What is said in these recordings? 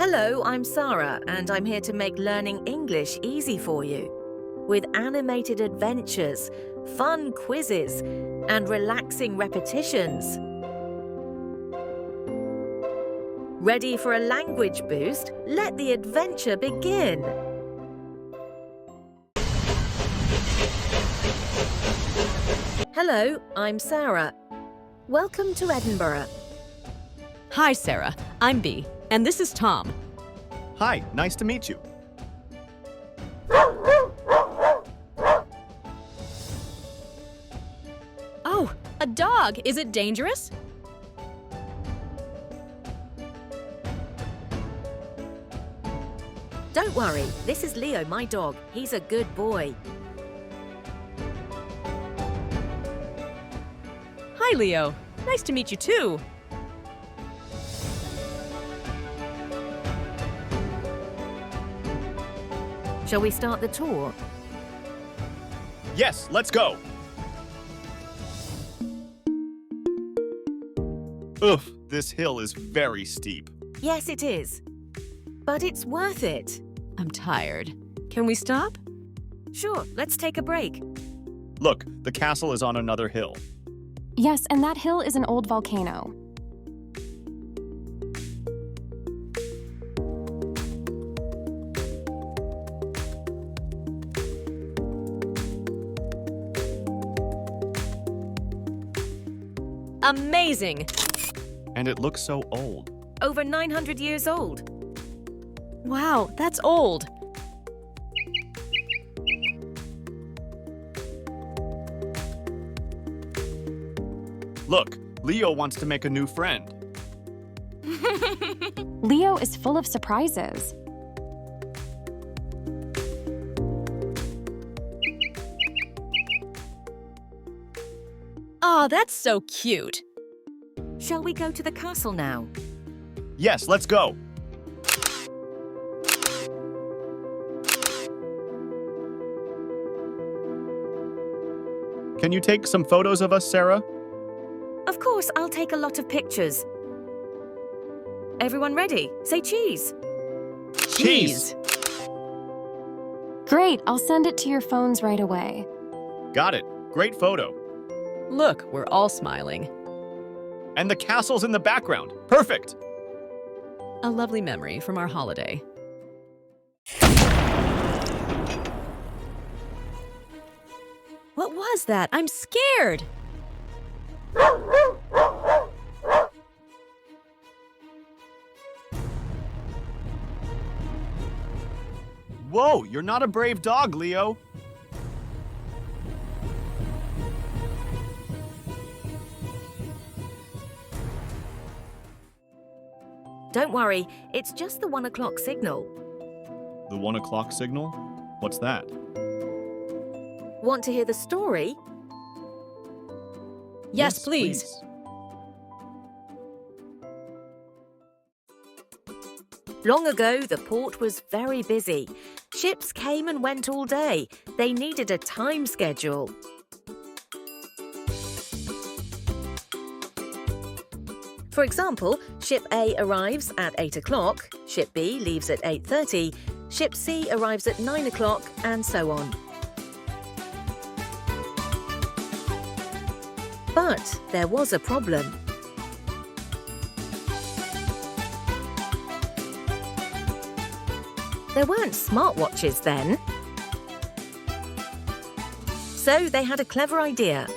Hello, I'm Sarah, and I'm here to make learning English easy for you. With animated adventures, fun quizzes, and relaxing repetitions. Ready for a language boost? Let the adventure begin! Hello, I'm Sarah. Welcome to Edinburgh. Hi, Sarah. I'm Bee, and this is Tom. Hi, nice to meet you. Oh, a dog! Is it dangerous? Don't worry, this is Leo, my dog. He's a good boy. Hi, Leo. Nice to meet you too. Shall we start the tour? Yes, let's go. Oof, this hill is very steep. Yes, it is. But it's worth it. I'm tired. Can we stop? Sure, let's take a break. Look, the castle is on another hill. Yes, and that hill is an old volcano. Amazing! And it looks so old. Over 900 years old. Wow, that's old. Look, Leo wants to make a new friend. Leo is full of surprises. Aw, that's so cute. Shall we go to the castle now? Yes, let's go. Can you take some photos of us, Sarah? Of course, I'll take a lot of pictures. Everyone ready? Say cheese. Cheese. Great, I'll send it to your phones right away. Got it. Great photo. Look, we're all smiling. And the castle's in the background. Perfect. A lovely memory from our holiday. What was that? I'm scared! Whoa, you're not a brave dog, Leo. Don't worry, it's just the 1 o'clock signal. The 1 o'clock signal? What's that? Want to hear the story? Yes, please. Long ago, the port was very busy. Ships came and went all day. They needed a time schedule. For example, Ship A arrives at 8 o'clock, Ship B leaves at 8:30, Ship C arrives at 9 o'clock, and so on. But there was a problem. There weren't smartwatches then. So they had a clever idea.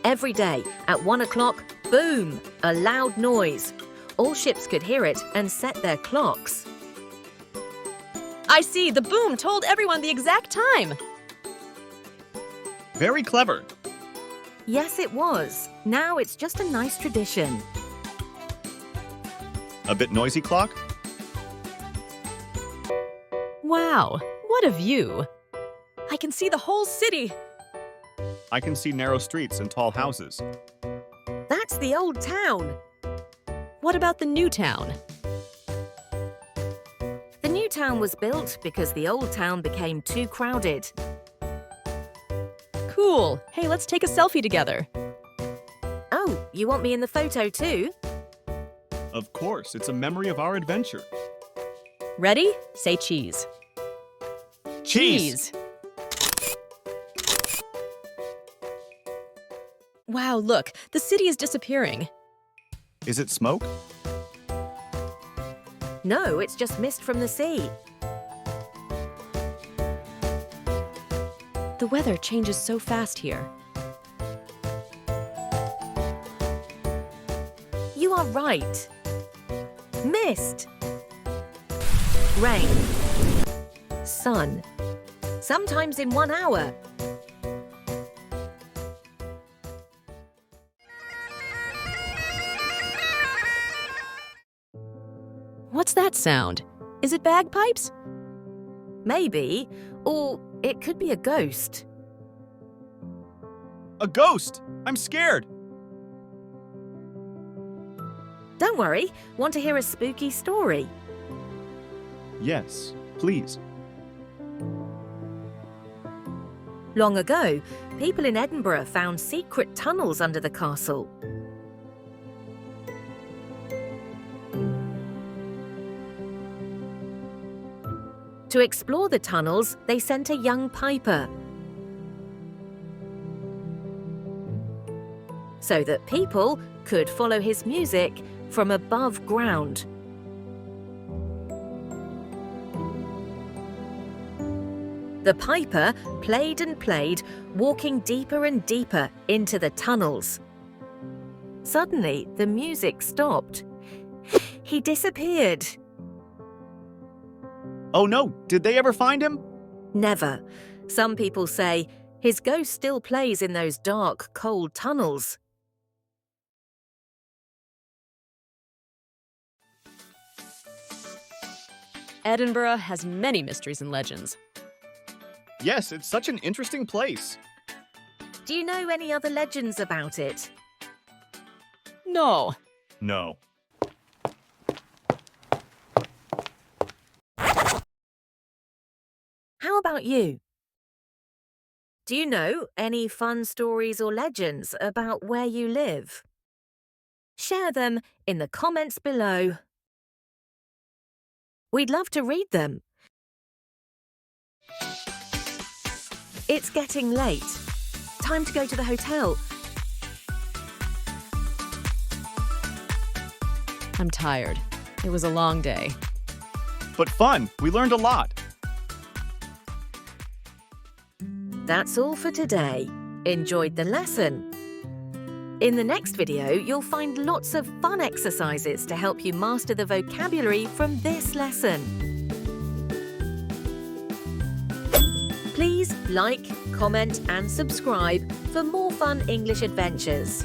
Every day at 1 o'clock, boom, a loud noise. All ships could hear it and set their clocks. I see, the boom told everyone the exact time. Very clever. Yes, it was. Now it's just a nice tradition. A bit noisy clock? Wow, what a view. I can see the whole city. I can see narrow streets and tall houses. That's the old town. What about the new town? The new town was built because the old town became too crowded. Cool. Hey, let's take a selfie together. Oh, you want me in the photo too? Of course, it's a memory of our adventure. Ready? Say cheese. Cheese! Wow, look, the city is disappearing. Is it smoke? No, it's just mist from the sea. The weather changes so fast here. You are right. Mist. Rain. Sun. Sometimes in 1 hour. What's that sound? Is it bagpipes? Maybe. Or it could be a ghost. A ghost! I'm scared! Don't worry. Want to hear a spooky story? Yes, please. Long ago, people in Edinburgh found secret tunnels under the castle. To explore the tunnels, they sent a young piper, so that people could follow his music from above ground. The piper played and played, walking deeper and deeper into the tunnels. Suddenly, the music stopped. He disappeared. Oh no, did they ever find him? Never. Some people say his ghost still plays in those dark, cold tunnels. Edinburgh has many mysteries and legends. Yes, it's such an interesting place. Do you know any other legends about it? No. No. How about you? Do you know any fun stories or legends about where you live? Share them in the comments below. We'd love to read them. It's getting late. Time to go to the hotel. I'm tired. It was a long day. But fun, we learned a lot. That's all for today. Enjoyed the lesson? In the next video, you'll find lots of fun exercises to help you master the vocabulary from this lesson. Please like, comment and subscribe for more fun English adventures.